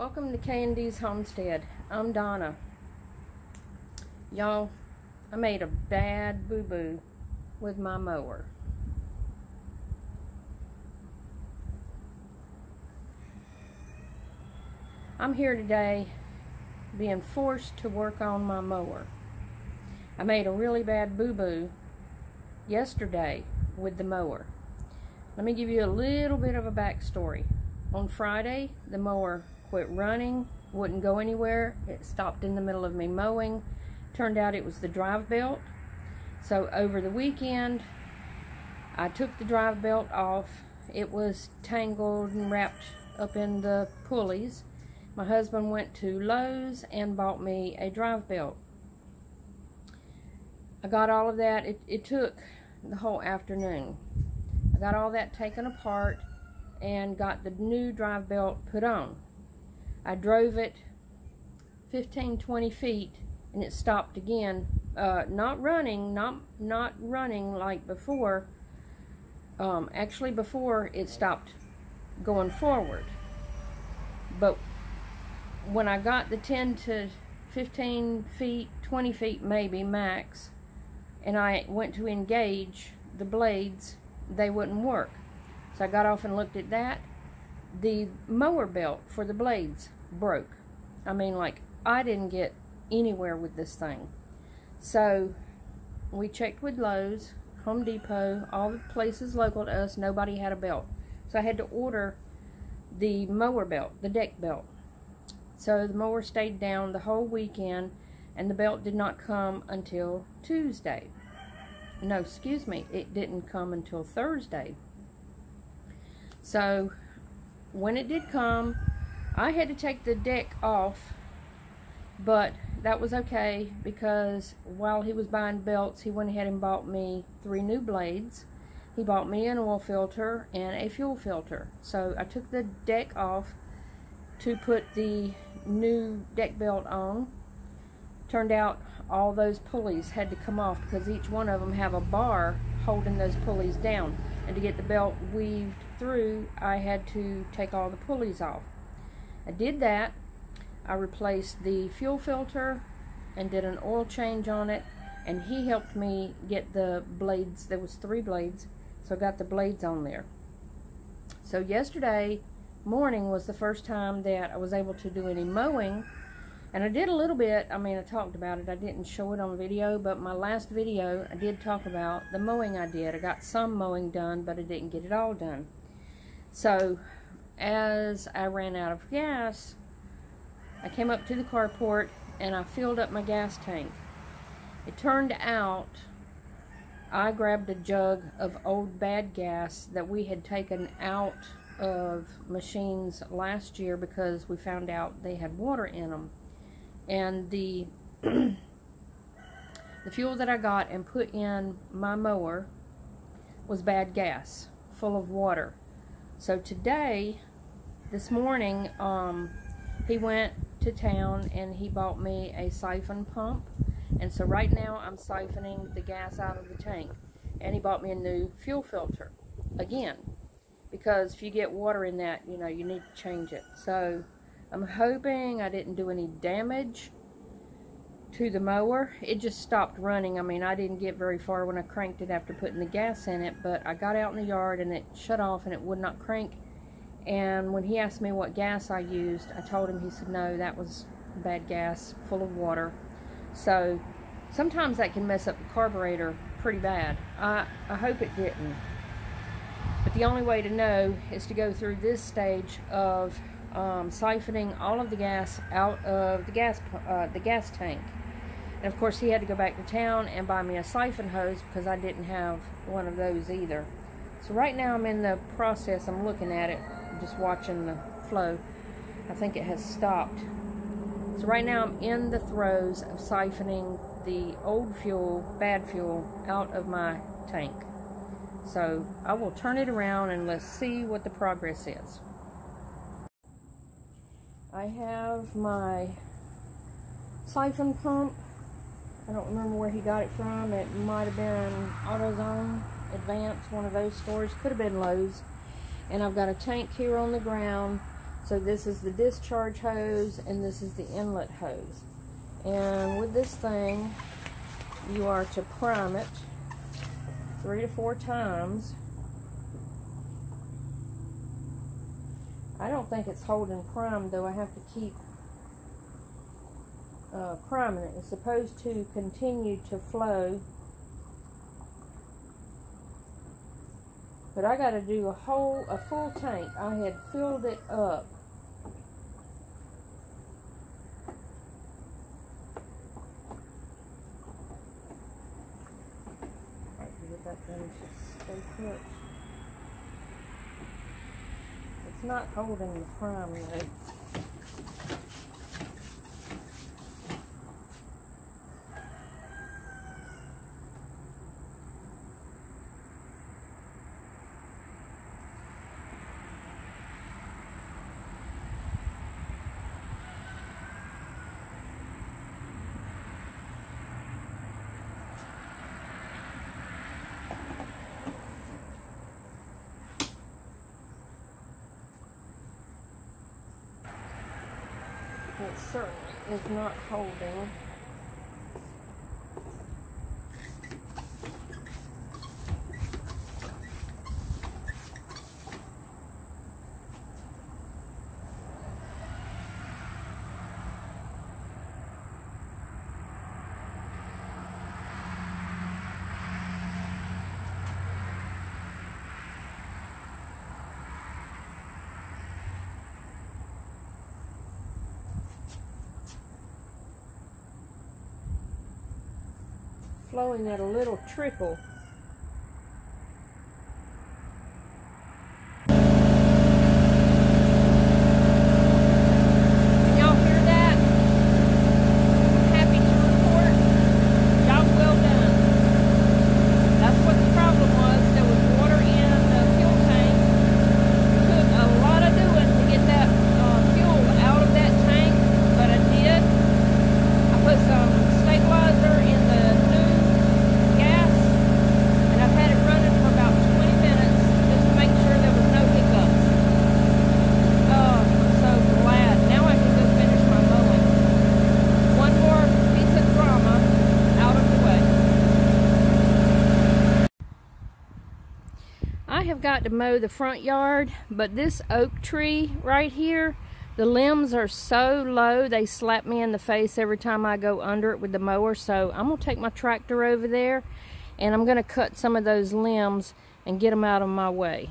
Welcome to K&D's Homestead. I'm Donna. Y'all, I made a bad boo-boo with my mower. I'm here today being forced to work on my mower. I made a really bad boo-boo yesterday with the mower. Let me give you a little bit of a backstory. On Friday, the mower quit running, wouldn't go anywhere. It stopped in the middle of me mowing. Turned out it was the drive belt. So over the weekend, I took the drive belt off. It was tangled and wrapped up in the pulleys. My husband went to Lowe's and bought me a drive belt. I got all of that. It took the whole afternoon. I got all that taken apart and got the new drive belt put on. I drove it 15-20 feet and it stopped again. Not running like before. Actually before it stopped going forward. But when I got the 10 to 15 feet, 20 feet maybe max, and I went to engage the blades, they wouldn't work. So I got off and looked at that. The mower belt for the blades broke. I mean, like, I didn't get anywhere with this thing. So we checked with Lowe's, Home Depot, all the places local to us. Nobody had a belt. So I had to order the mower belt, the deck belt. So the mower stayed down the whole weekend and the belt did not come until Tuesday. No, excuse me, it didn't come until Thursday. So when it did come, I had to take the deck off, but that was okay because while he was buying belts, he went ahead and bought me 3 new blades. He bought me an oil filter and a fuel filter. So I took the deck off to put the new deck belt on. Turned out all those pulleys had to come off because each one of them have a bar holding those pulleys down. And to get the belt weaved through, I had to take all the pulleys off. I did that. I replaced the fuel filter and did an oil change on it, and he helped me get the blades. There was 3 blades, so I got the blades on there. So yesterday morning was the first time that I was able to do any mowing, and I did a little bit. I mean, I talked about it. I didn't show it on video, but my last video I did talk about the mowing I did. I got some mowing done, but I didn't get it all done. So as I ran out of gas, I came up to the carport and I filled up my gas tank. It turned out I grabbed a jug of old bad gas that we had taken out of machines last year because we found out they had water in them. And the fuel that I got and put in my mower was bad gas, full of water. So today, this morning, he went to town and he bought me a siphon pump. And so right now I'm siphoning the gas out of the tank. And he bought me a new fuel filter, again, because if you get water in that, you know, you need to change it. So I'm hoping I didn't do any damage to the mower. It just stopped running. I mean, I didn't get very far when I cranked it after putting the gas in it, but I got out in the yard and it shut off and it would not crank. And when he asked me what gas I used, I told him. He said no, that was bad gas, full of water. So sometimes that can mess up the carburetor pretty bad. I hope it didn't. But the only way to know is to go through this stage of siphoning all of the gas out of the gas tank. And of course he had to go back to town and buy me a siphon hose because I didn't have one of those either. So right now I'm in the process. I'm looking at it, just watching the flow. I think it has stopped. So right now I'm in the throes of siphoning the old fuel, bad fuel, out of my tank. So I will turn it around and let's see what the progress is. I have my siphon pump. I don't remember where he got it from. It might have been AutoZone, Advance, one of those stores. Could have been Lowe's. And I've got a tank here on the ground So this is the discharge hose, and this is the inlet hose. And with this thing, you are to prime it 3 to 4 times. I don't think it's holding prime, though. I have to keep priming it. It's supposed to continue to flow, but I got to do a full tank. I had filled it up. I have to get that thing to stay put. It's not holding the prime though. It certainly is not holding. Flowing at a little trickle. Can y'all hear that? Happy to report, job well done. That's what the problem was. There was water in the fuel tank. It took a lot of doing to get that fuel out of that tank, but I did. I put some stabilizer in the new gas, and I've had it running for about 20 minutes just to make sure there was no hiccups. Oh, I'm so glad. Now I can go finish my mowing. One more piece of drama out of the way. I have got to mow the front yard, but this oak tree right here, the limbs are so low, they slap me in the face every time I go under it with the mower. So I'm going to take my tractor over there, and I'm going to cut some of those limbs and get them out of my way.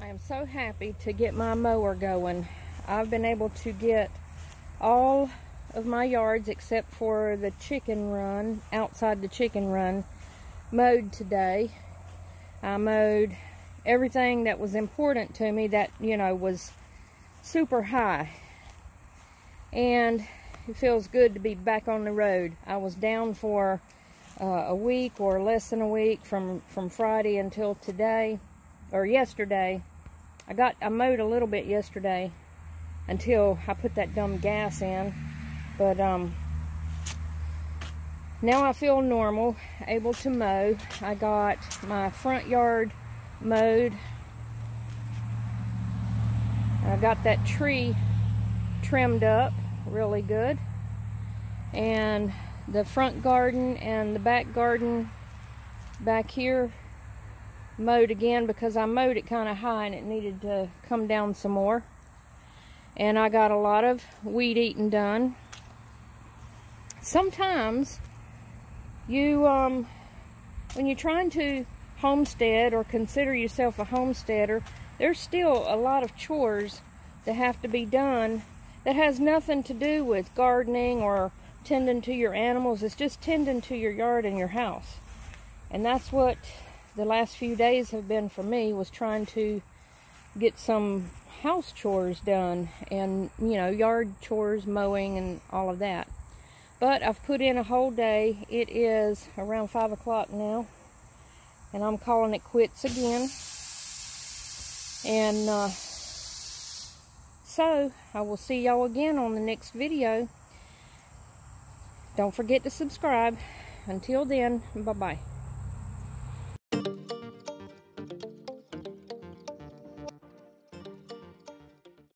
I am so happy to get my mower going. I've been able to get all of my yards except for the chicken run, outside the chicken run, mowed today. I mowed everything that was important to me that, you know, was super high. And it feels good to be back on the road. I was down for a week or less than a week from Friday until today, or yesterday. I mowed a little bit yesterday until I put that dumb gas in. But now I feel normal, able to mow. I got my front yard mowed. I got that tree trimmed up really good. And the front garden and the back garden back here mowed again because I mowed it kind of high and it needed to come down some more. And I got a lot of weed eating done. Sometimes you, when you're trying to homestead or consider yourself a homesteader, there's still a lot of chores that have to be done that has nothing to do with gardening or tending to your animals. It's just tending to your yard and your house. And that's what the last few days have been for me, was trying to get some house chores done and, you know, yard chores, mowing and all of that. But I've put in a whole day. It is around 5 o'clock now, and I'm calling it quits again. And so I will see y'all again on the next video. Don't forget to subscribe. Until then, bye-bye.